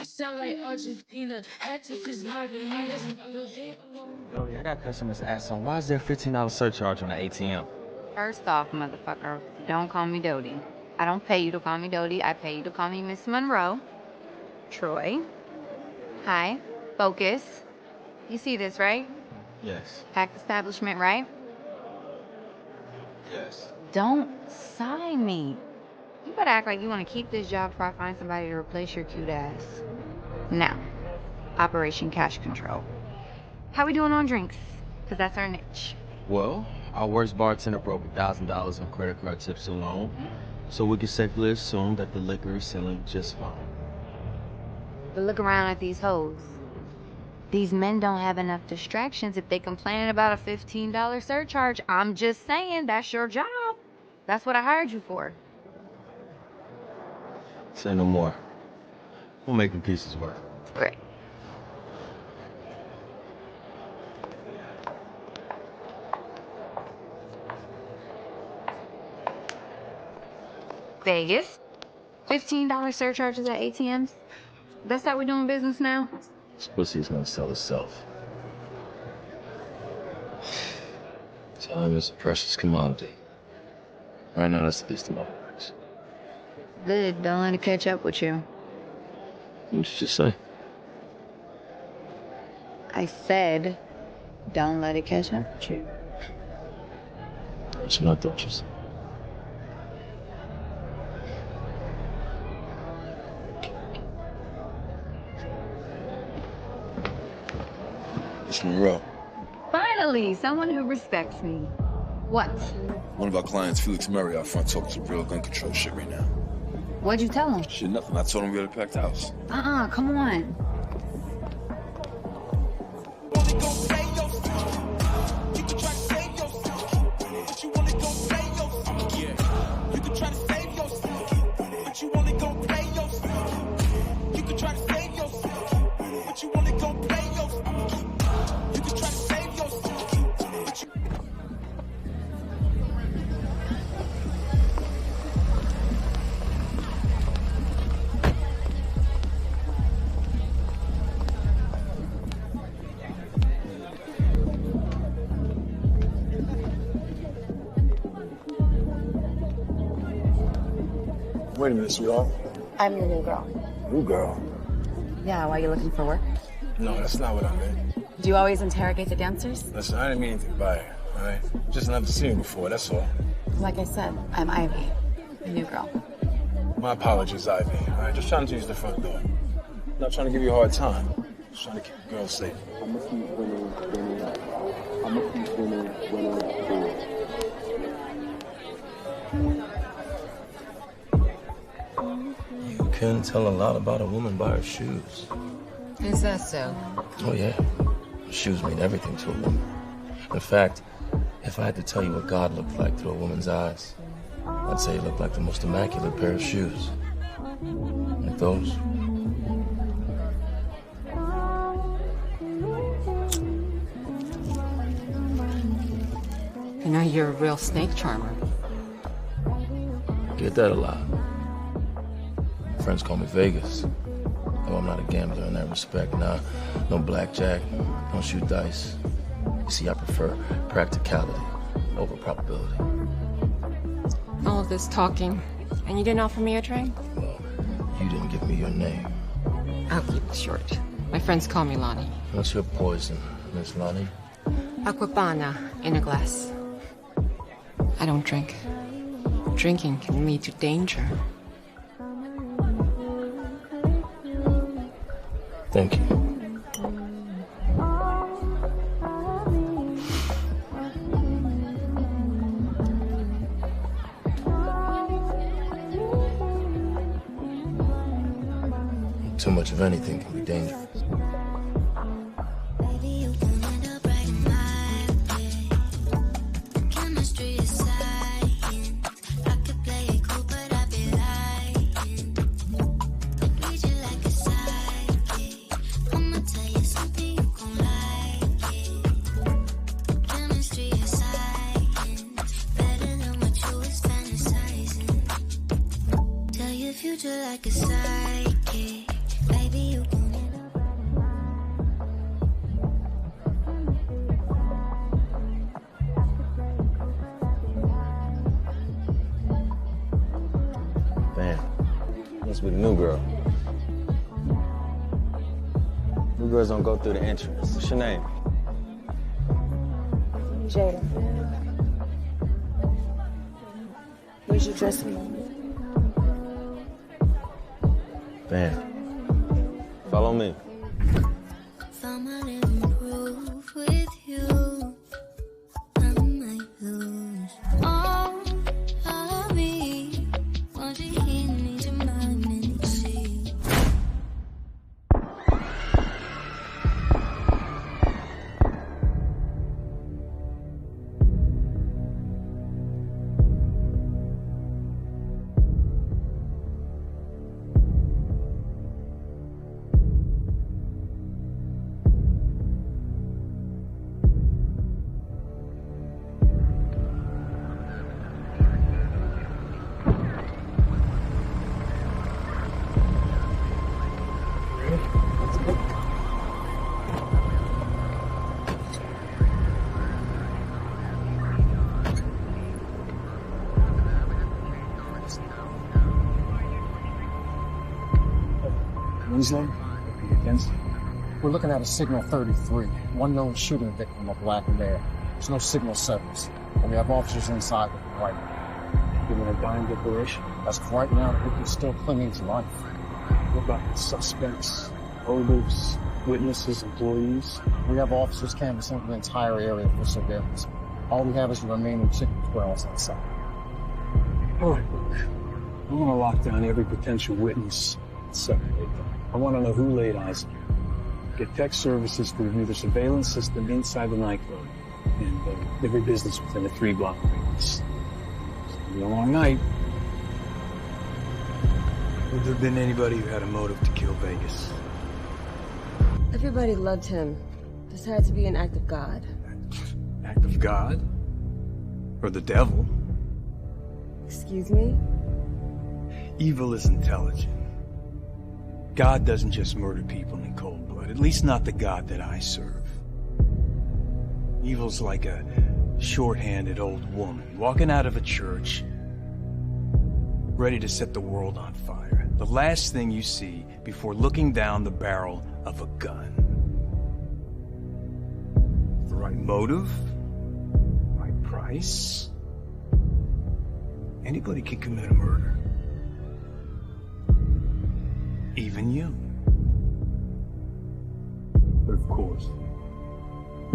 Sound like Argentina. Had to fist margaritas. Yo, I got customers asking, why is there a $15 surcharge on the ATM? First off, motherfucker, don't call me Dodie. I don't pay you to call me Dodie. I pay you to call me Miss Monroe. Troy. Hi. Focus. You see this, right? Yes. Packed establishment, right? Yes. Don't sign me. You better act like you want to keep this job before I find somebody to replace your cute ass. Now, Operation Cash Control. How we doing on drinks? Because that's our niche. Well, our worst bartender broke $1,000 on credit card tips alone, so we can safely assume that the liquor is selling just fine. But look around at these hoes. These men don't have enough distractions if they complaining about a $15 surcharge. I'm just saying, that's your job. That's what I hired you for. Say no more. We'll make the pieces work. Great. Vegas. $15 surcharges at ATMs. That's how we doing business now? This pussy's gonna sell itself. Time is a precious commodity. Right now, that's the least of my worries. Good. Don't let it catch up with you. What did you just say? I said, don't let it catch up with you. That's what I thought you said. Miss Monroe. Finally, someone who respects me. What? One of our clients, Felix Murray, out front talking some real gun control shit right now. What'd you tell him? Shit, nothing. I told him we had a packed house. Come on. Wait a minute, sweetheart. I'm your new girl. New girl? Yeah, why you looking for work? No, that's not what I meant. Do you always interrogate the dancers? Listen, I didn't mean anything by it, all right? Just never seen her before, that's all. Like I said, I'm Ivy, the new girl. My apologies, Ivy, all right? Just trying to use the front door. Not trying to give you a hard time. Just trying to keep the girls safe. You can tell a lot about a woman by her shoes. Is that so? Oh, yeah. Shoes mean everything to a woman. In fact, if I had to tell you what God looked like through a woman's eyes, I'd say he looked like the most immaculate pair of shoes. Like those. You know, you're a real snake charmer. Get that a lot. Friends call me Vegas. Though I'm not a gambler in that respect. Nah, no blackjack, don't shoot dice. You see, I prefer practicality over probability. All of this talking, and you didn't offer me a drink? Well, you didn't give me your name. I'll keep it short. My friends call me Lonnie. What's your poison, Miss Lonnie? Aquapana in a glass. I don't drink. Drinking can lead to danger. Thank you. Too much of anything can be dangerous. Future like a psychic, baby. Must be the new girl. New girls don't go through the entrance. What's your name? Jada. Where's your dressing room? Bam. Follow me. Someone improve with you. I might lose all of me. Want you here, need your mind, and see. Winslow, Piacente. We're looking at a signal 33. One known shooting victim, a black male. There's no signal settings, and we have officers inside with them right now. Given a dying declaration. As of right now, the victim's still clinging to life. What about the suspects, motives, witnesses, employees? We have officers canvassing the entire area for surveillance. All we have is the remaining chicken squirrels inside. All right, look. I want to lock down every potential witness and separate them. I want to know who laid eyes on you. Get tech services to review the surveillance system inside the nightclub and every business within a 3-block radius. It's going to be a long night. Would there have been anybody who had a motive to kill Vegas? Everybody loved him. This had to be an act of God. Act of God? Or the devil? Excuse me? Evil is intelligent. God doesn't just murder people in cold blood, at least not the God that I serve. Evil's like a short-handed old woman walking out of a church, ready to set the world on fire. The last thing you see before looking down the barrel of a gun. The right motive, right price. Anybody can commit a murder. Even you. But of course,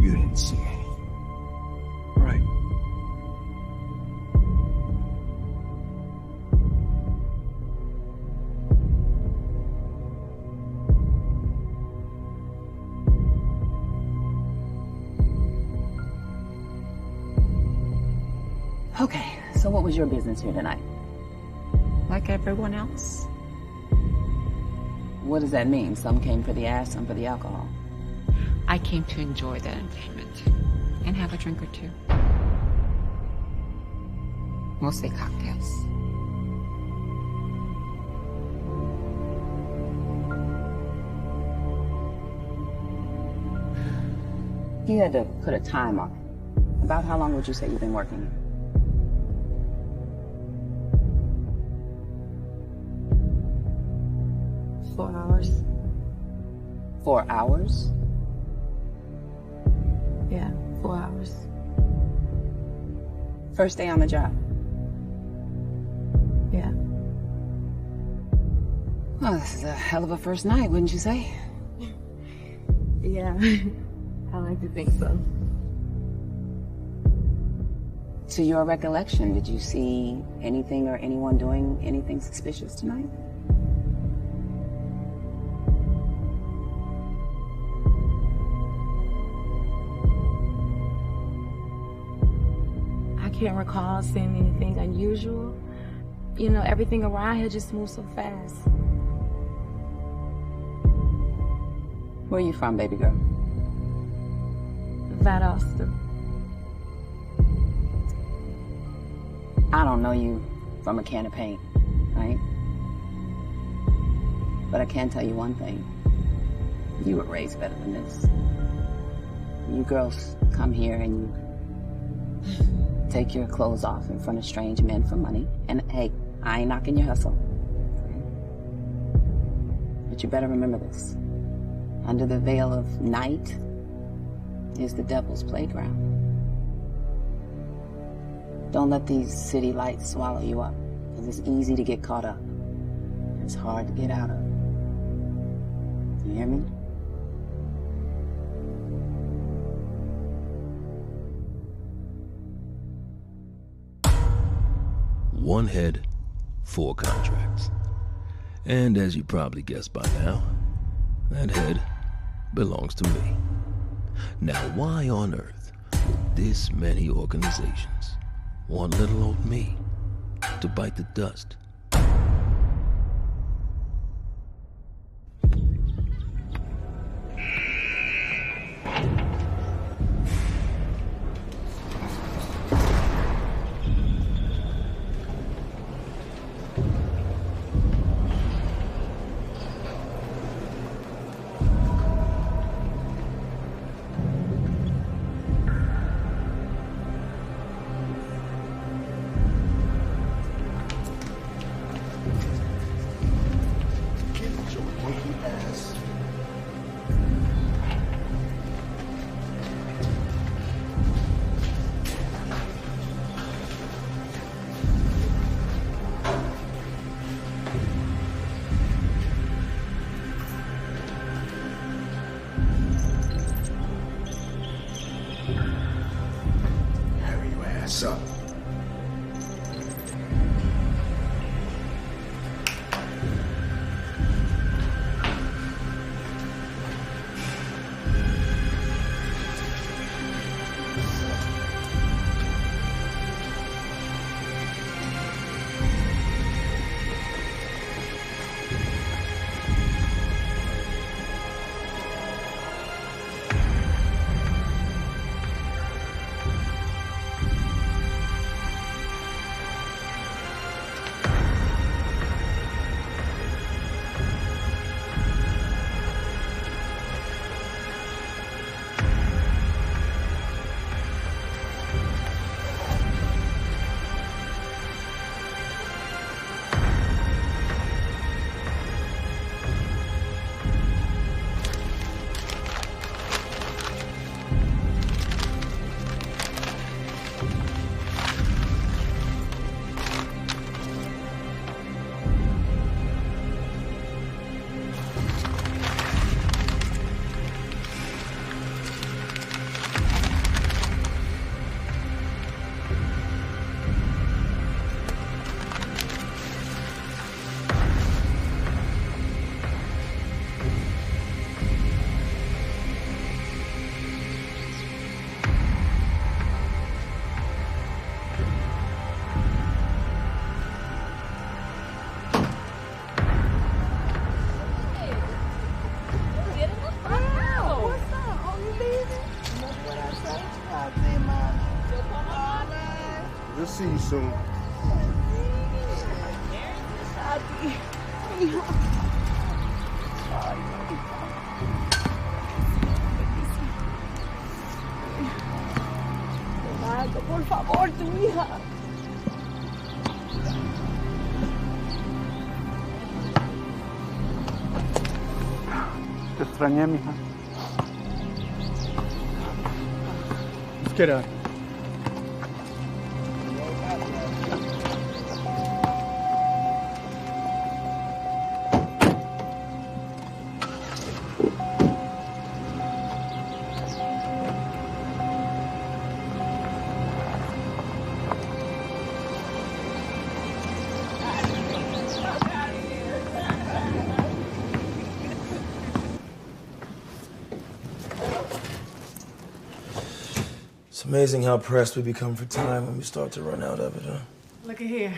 you didn't see anything. Right. Okay, so what was your business here tonight? Like everyone else. What does that mean? Some came for the ass, some for the alcohol. I came to enjoy that entertainment and have a drink or two. Mostly cocktails. If you had to put a time on it, about how long would you say you've been working? $4 hours. 4 hours? Yeah, 4 hours. First day on the job? Yeah. Well, this is a hell of a first night, wouldn't you say? Yeah, I like to think so. To your recollection, did you see anything or anyone doing anything suspicious tonight? I can't recall seeing anything unusual. You know, everything around here just moves so fast. Where are you from, baby girl? Valdosta. I don't know you from a can of paint, right? But I can tell you one thing. You were raised better than this. You girls come here and you take your clothes off in front of strange men for money. And hey, I ain't knocking your hustle. But you better remember this. Under the veil of night is the devil's playground. Don't let these city lights swallow you up, because it's easy to get caught up. It's hard to get out of. Do you hear me? One head, 4 contracts. And as you probably guessed by now, that head belongs to me. Now, why on earth would this many organizations want little old me to bite the dust? Up. We'll see you soon. Por favor, tu hija. Te extrañé, mija. Let's get out. It's amazing how pressed we become for time when we start to run out of it, huh? Look at here.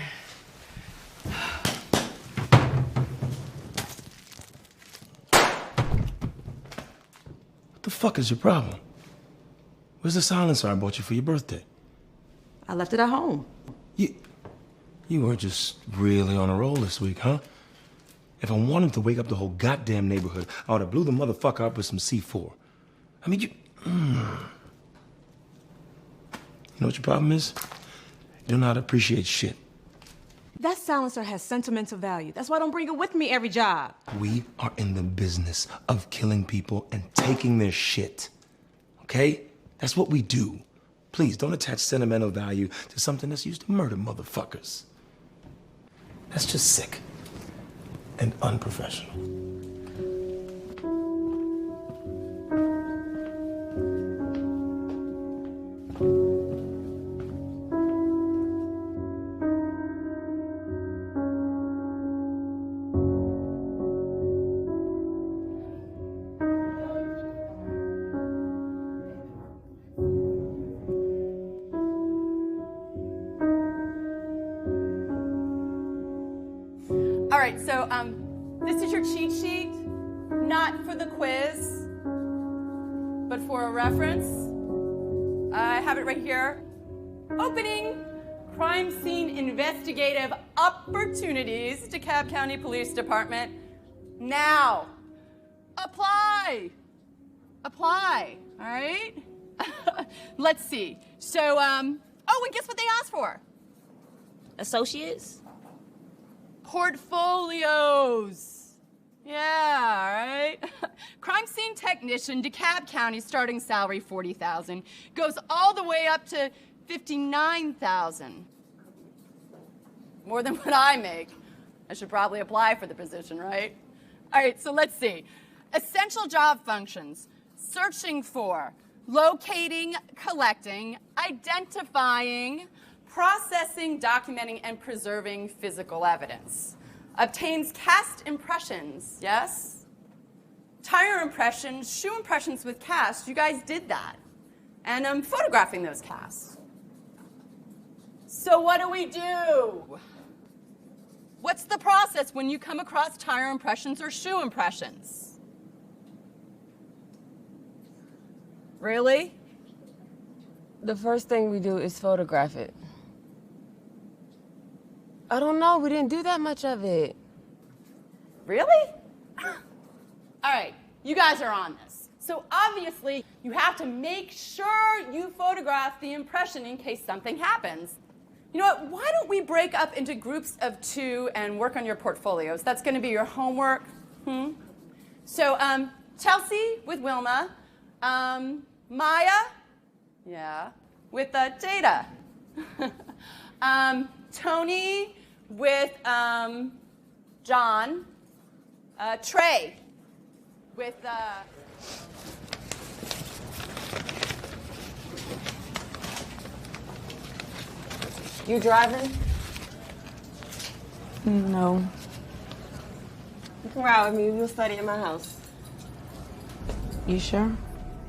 What the fuck is your problem? Where's the silencer I bought you for your birthday? I left it at home. You were just really on a roll this week, huh? If I wanted to wake up the whole goddamn neighborhood, I would have blew the motherfucker up with some C4. I mean, You know what your problem is? You don't know how to appreciate shit. That silencer has sentimental value. That's why I don't bring it with me every job. We are in the business of killing people and taking their shit. Okay? That's what we do. Please, don't attach sentimental value to something that's used to murder motherfuckers. That's just sick and unprofessional. All right, so this is your cheat sheet, not for the quiz, but for a reference. I have it right here. Opening crime scene investigative opportunities, DeKalb County Police Department. Now, apply, all right? Let's see. So, oh, and guess what they asked for? Associates? Portfolios. Yeah, all right. Crime scene technician, DeKalb County, starting salary $40,000, goes all the way up to $59,000. More than what I make. I should probably apply for the position, right? All right, so let's see. Essential job functions: searching for, locating, collecting, identifying, processing, documenting, and preserving physical evidence. Obtains cast impressions, yes? Tire impressions, shoe impressions with cast, you guys did that. And I'm photographing those casts. So what do we do? What's the process when you come across tire impressions or shoe impressions? Really? The first thing we do is photograph it. I don't know, we didn't do that much of it. Really? All right, you guys are on this. So obviously, you have to make sure you photograph the impression in case something happens. You know what, why don't we break up into groups of 2 and work on your portfolios? That's gonna be your homework. So Chelsea with Wilma, Maya, yeah, with Jada. Tony with John. Trey with You driving? No. You can ride with me. We'll study at my house. You sure?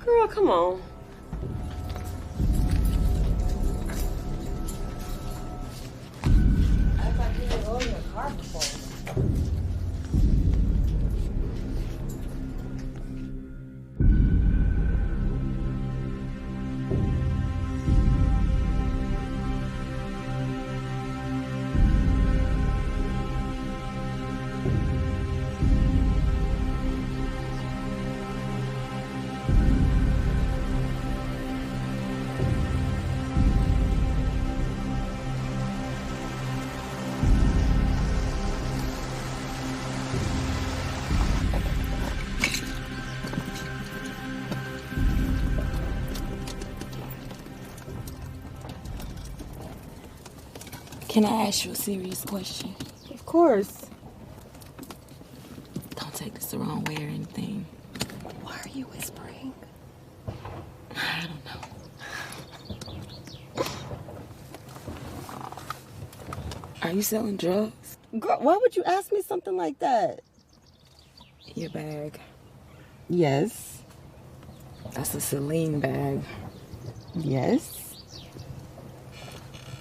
Girl, come on. I thought you were rolling your car before. Can I ask you a serious question? Of course. Don't take this the wrong way or anything. Why are you whispering? I don't know. Are you selling drugs? Girl, why would you ask me something like that? Your bag. Yes. That's a Celine bag. Yes.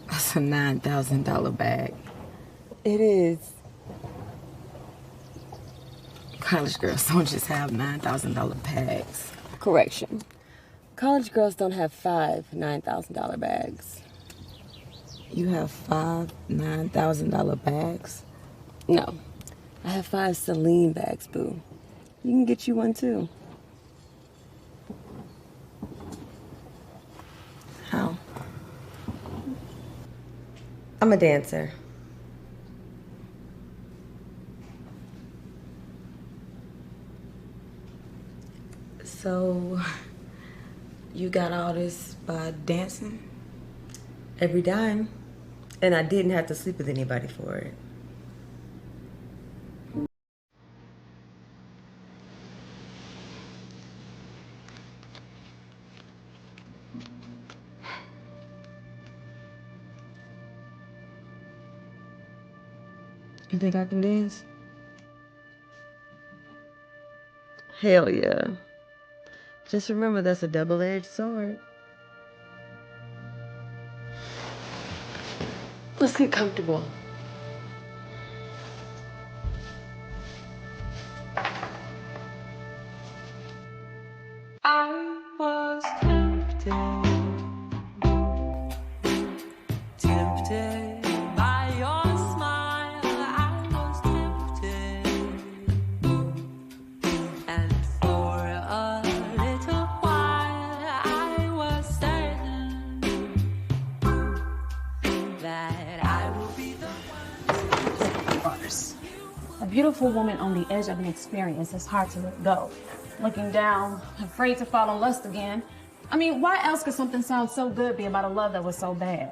That's a $9,000 bag. It is. College girls don't just have $9,000 bags. Correction. College girls don't have 5 $9,000 bags. You have 5 $9,000 bags? No. I have 5 Celine bags, boo. You can get you one too. How? I'm a dancer. So, you got all this by dancing? Every dime. And I didn't have to sleep with anybody for it. You think I can dance? Hell yeah. Just remember that's a double-edged sword. Let's get comfortable. I was tempted by your smile. I was tempted, and for a little while I was certain that I will be the Bars. A beautiful woman on the edge of an experience is hard to let go. Looking down, afraid to fall in lust again. I mean, why else could something sound so good be about a love that was so bad?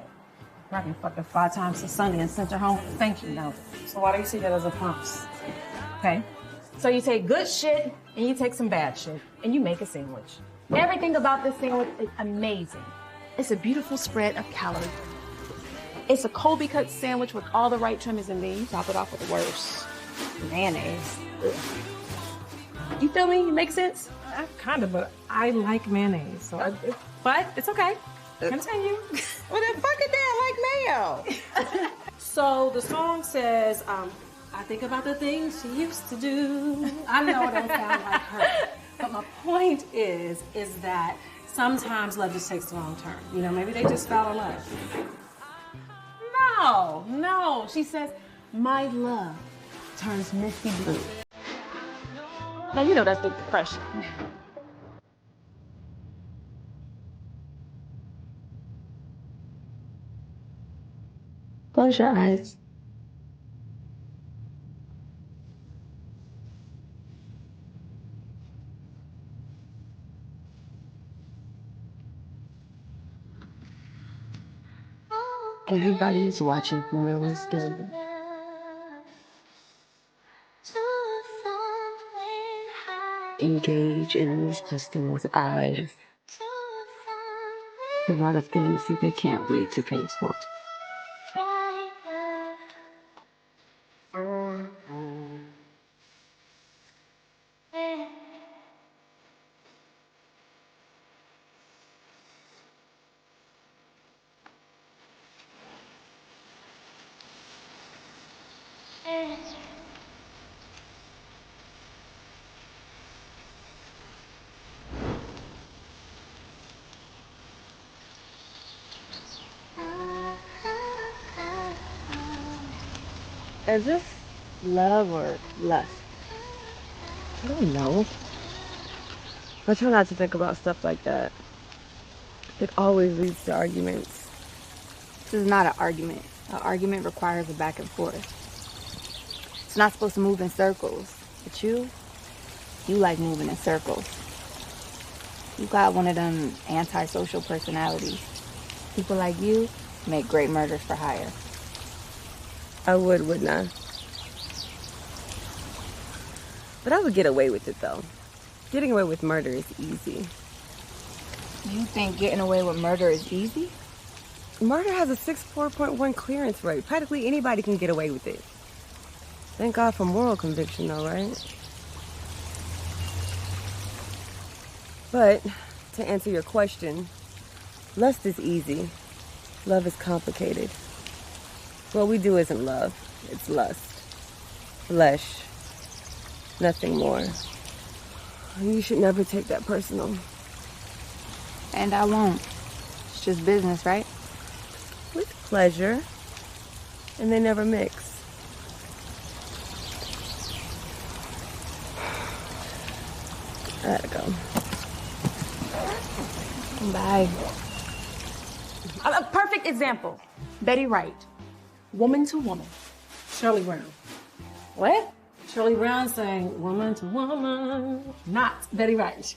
Probably fucked her 5 times to Sunday and sent her home with a thank you note. So why do you see that as a promise? Okay. So you take good shit and you take some bad shit and you make a sandwich. Everything about this sandwich is amazing. It's a beautiful spread of calories. It's a Colby cut sandwich with all the right trimmings and then you top it off with the worst. Mayonnaise. Ugh. You feel me? It makes sense? Kind of, but I like mayonnaise. So but it's okay. Continue. Well, then fuck it down like mayo. So the song says, I think about the things she used to do. I know it don't sound like her. But my point is that sometimes love just takes the wrong turn. You know, maybe they just fell in love. No. She says, my love turns misty blue. Now, you know that's big depression. Close your eyes. Everybody is watching from where we're standing. Engage in these customers' eyes. A lot of things that they can't wait to pay for. Is this love or lust? I don't know. I try not to think about stuff like that. It always leads to arguments. This is not an argument. An argument requires a back and forth. It's not supposed to move in circles. But you like moving in circles. You got one of them antisocial personalities. People like you make great murders for hire. I would, wouldn't I? But I would get away with it, though. Getting away with murder is easy. You think getting away with murder is easy? Murder has a 64.1 clearance rate. Practically anybody can get away with it. Thank God for moral conviction, though, right? But, to answer your question, lust is easy. Love is complicated. What we do isn't love, it's lust. Flesh. Nothing more. You should never take that personal. And I won't. It's just business, right? With pleasure. And they never mix. I gotta go. Bye. A perfect example. Betty Wright. Woman to woman. Shirley Brown. What? Shirley Brown saying woman to woman. Not Betty Wright.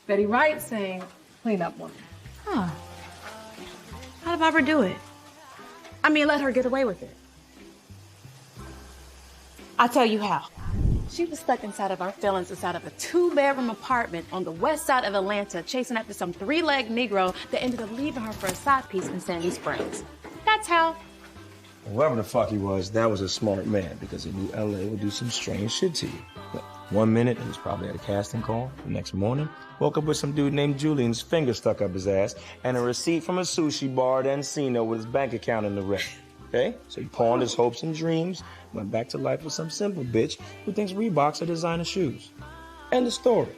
Betty Wright sang Clean Up Woman. Huh. How did Barbara do it? I mean, let her get away with it. I'll tell you how. She was stuck inside of our feelings inside of a 2-bedroom apartment on the west side of Atlanta, chasing after some 3-legged Negro that ended up leaving her for a side piece in Sandy Springs. That's how. Whoever the fuck he was, that was a smart man because he knew LA would do some strange shit to you. But 1 minute, he was probably at a casting call. The next morning, woke up with some dude named Julian's finger stuck up his ass and a receipt from a sushi bar at Encino with his bank account in the red. Okay? So he pawned his hopes and dreams, went back to life with some simple bitch who thinks Reeboks are designer shoes. End of story.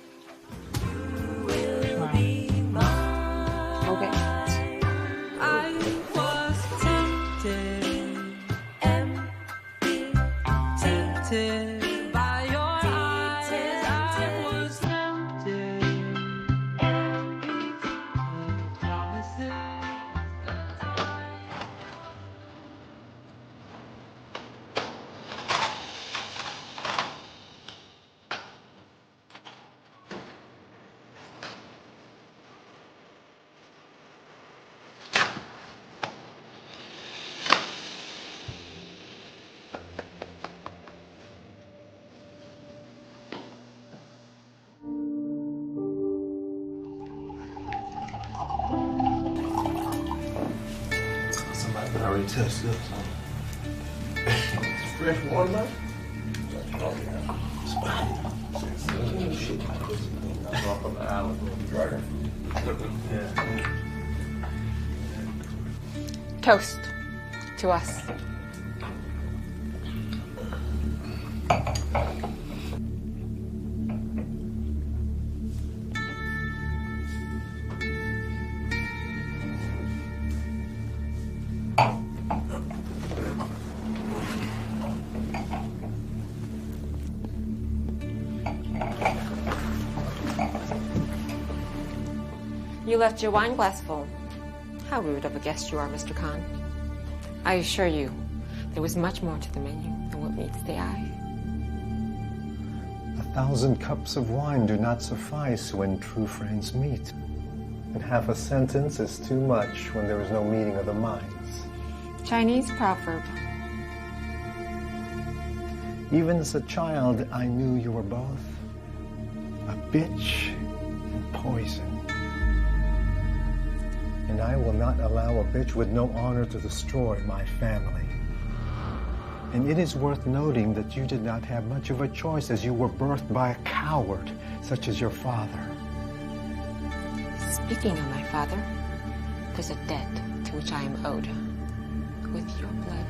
Okay. Somebody already touched this. Fresh watermelon? Oh, yeah. Shit. Off on the island. Yeah. Toast to us. You left your wine glass full. How rude of a guest you are, Mr. Khan. I assure you, there was much more to the menu than what meets the eye. 1,000 cups of wine do not suffice when true friends meet. And half a sentence is too much when there is no meeting of the minds. Chinese proverb. Even as a child, I knew you were both a bitch and poison. And I will not allow a bitch with no honor to destroy my family. And it is worth noting that you did not have much of a choice as you were birthed by a coward such as your father. Speaking of my father, there's a debt to which I am owed. With your blood.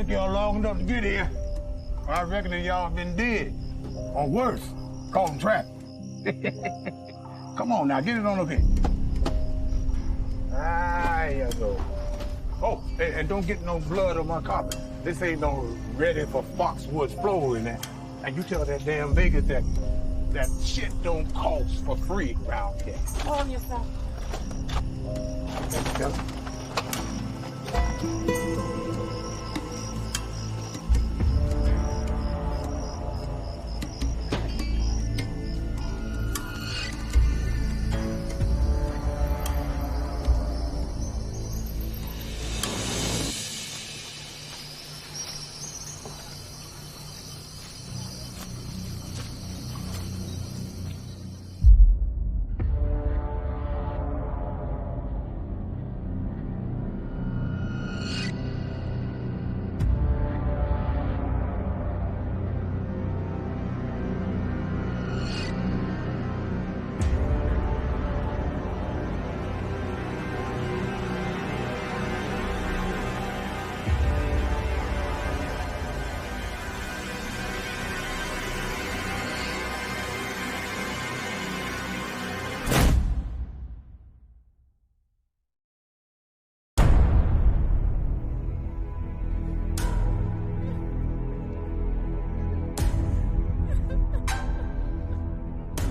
took y'all long enough to get here. I reckon that y'all been dead. Or worse, caught in trap. Come on now, get it on up here. Ah, you go. Oh, and don't get no blood on my carpet. This ain't no ready for Foxwoods floor in there. And you tell that damn Vegas that shit don't cost for free around here. Hold yourself. Thank you.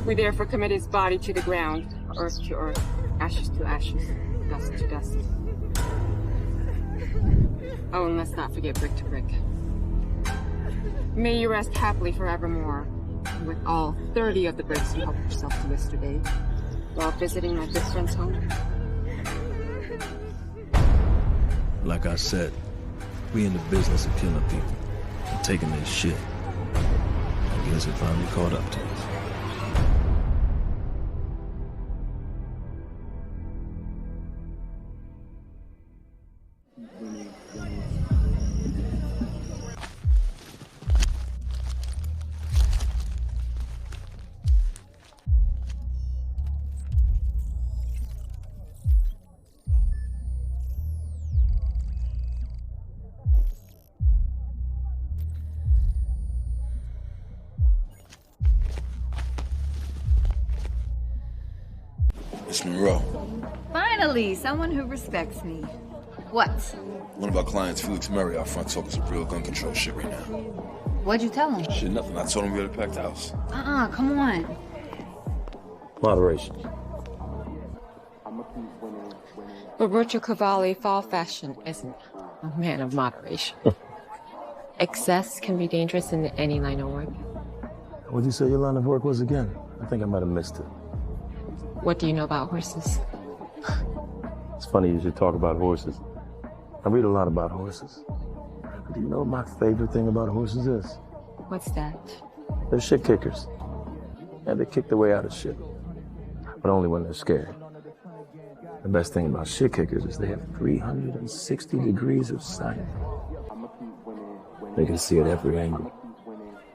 We therefore commit his body to the ground, earth to earth, ashes to ashes, dust to dust. Oh, and let's not forget brick to brick. May you rest happily forevermore, with all 30 of the bricks you helped yourself to yesterday, while visiting my good friend's home. Like I said, we in the business of killing people, and taking their shit. I guess it finally caught up to us. It's Monroe. Finally, someone who respects me. What? One of our clients, Felix Murray, out front talking some real gun control shit right now. What'd you tell him? Shit, nothing. I told him we had a packed house. Come on. Moderation. Roberto Cavalli, fall fashion, isn't a man of moderation. Excess can be dangerous in any line of work. What'd you say your line of work was again? I think I might have missed it. What do you know about horses? It's funny you should talk about horses. I read a lot about horses. But do you know what my favorite thing about horses is? What's that? They're shit kickers. Yeah, they kick their way out of shit. But only when they're scared. The best thing about shit kickers is they have 360 degrees of sight. They can see at every angle.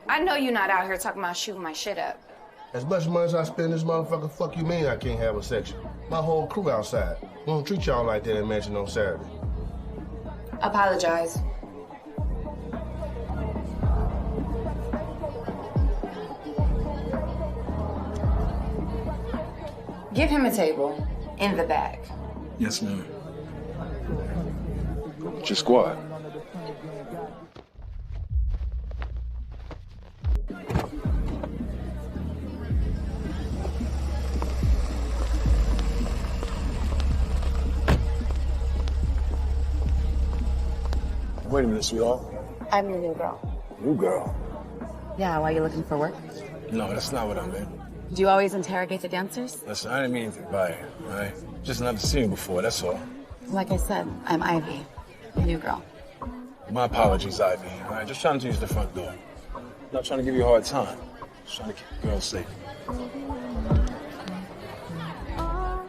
I know you're not out here talking about shooting my shit up. As much money as I spend this motherfucker, fuck you mean I can't have a section? My whole crew outside. We don't treat y'all like that in Mansion on Saturday. Apologize. Give him a table in the back. Yes, ma'am. It's your squad. Wait a minute, sweetheart. I'm your new girl. New girl? Yeah, why are you looking for work? No, that's not what I meant. Do you always interrogate the dancers? Listen, I didn't mean anything by it, all right? Just never seen you before, that's all. Like I said, I'm Ivy, your new girl. My apologies, Ivy. All right, just trying to use the front door. Not trying to give you a hard time. Just trying to keep the girls safe.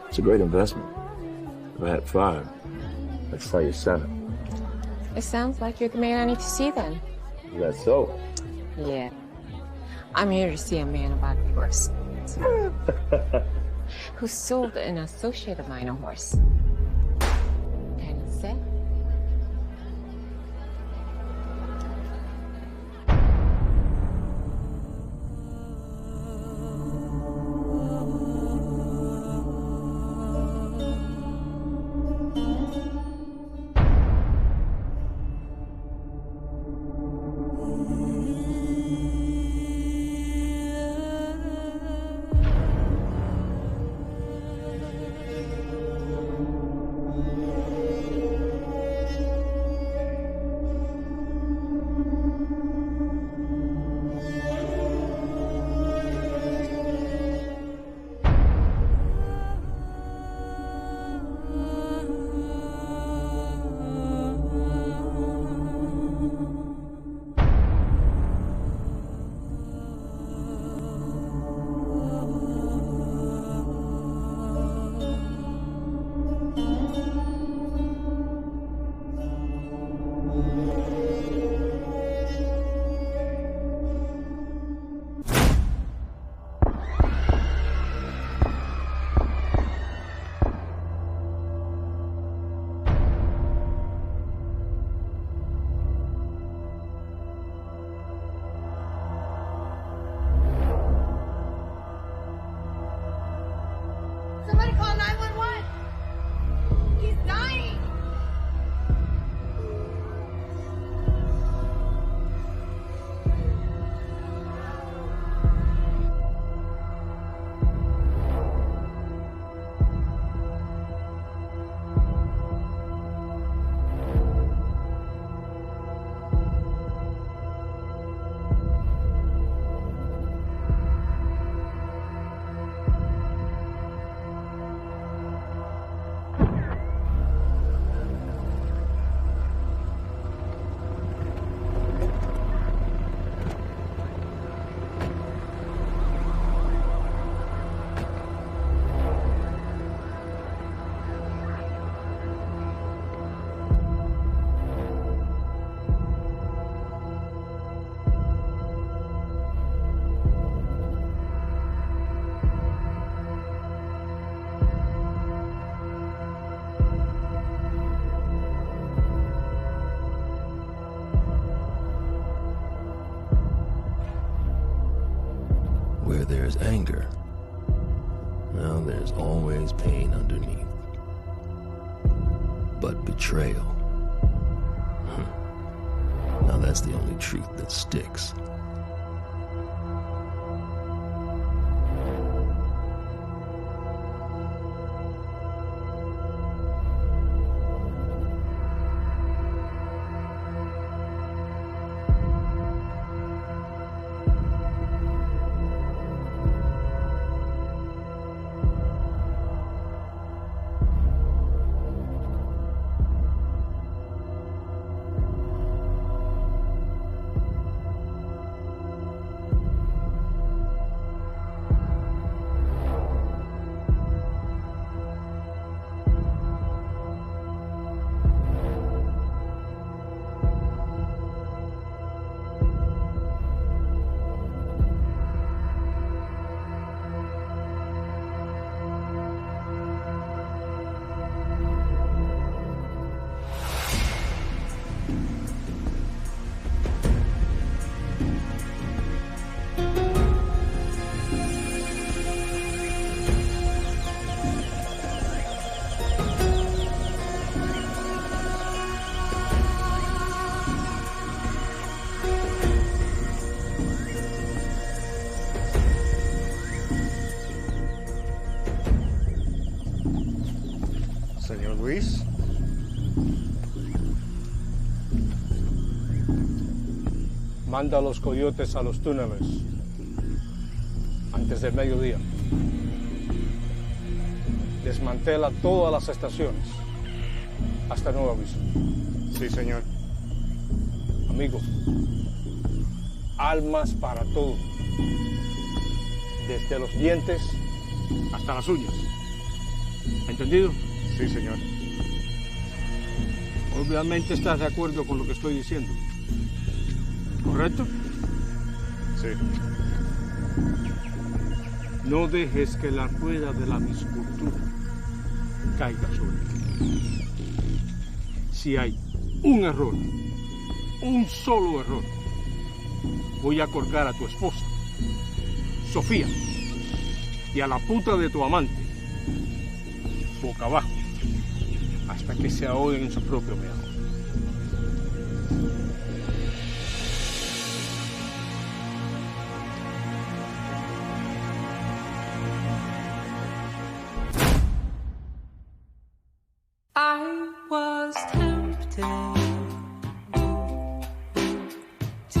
It's a great investment. If I had 5, I'd sell you 7. It sounds like you're the man I need to see then. Is that so? Yeah. I'm here to see a man about a horse. Who sold an associate of mine a horse. And he said, Where there's anger, well, there's always pain underneath. But betrayal, now that's the only truth that sticks. Señor Luis. Manda a los coyotes a los túneles antes del mediodía. Desmantela todas las estaciones hasta nuevo aviso. Sí, señor. Amigo, armas para todo. Desde los dientes hasta las uñas. ¿Entendido? Sí, señor. Obviamente estás de acuerdo con lo que estoy diciendo. ¿Correcto? Sí. No dejes que la rueda de la misfortuna caiga sobre ti. Si hay un error, un solo error, voy a colgar a tu esposa, Sofía, y a la puta de tu amante, boca abajo, hasta que se ahoguen en su propio meado. I was tempted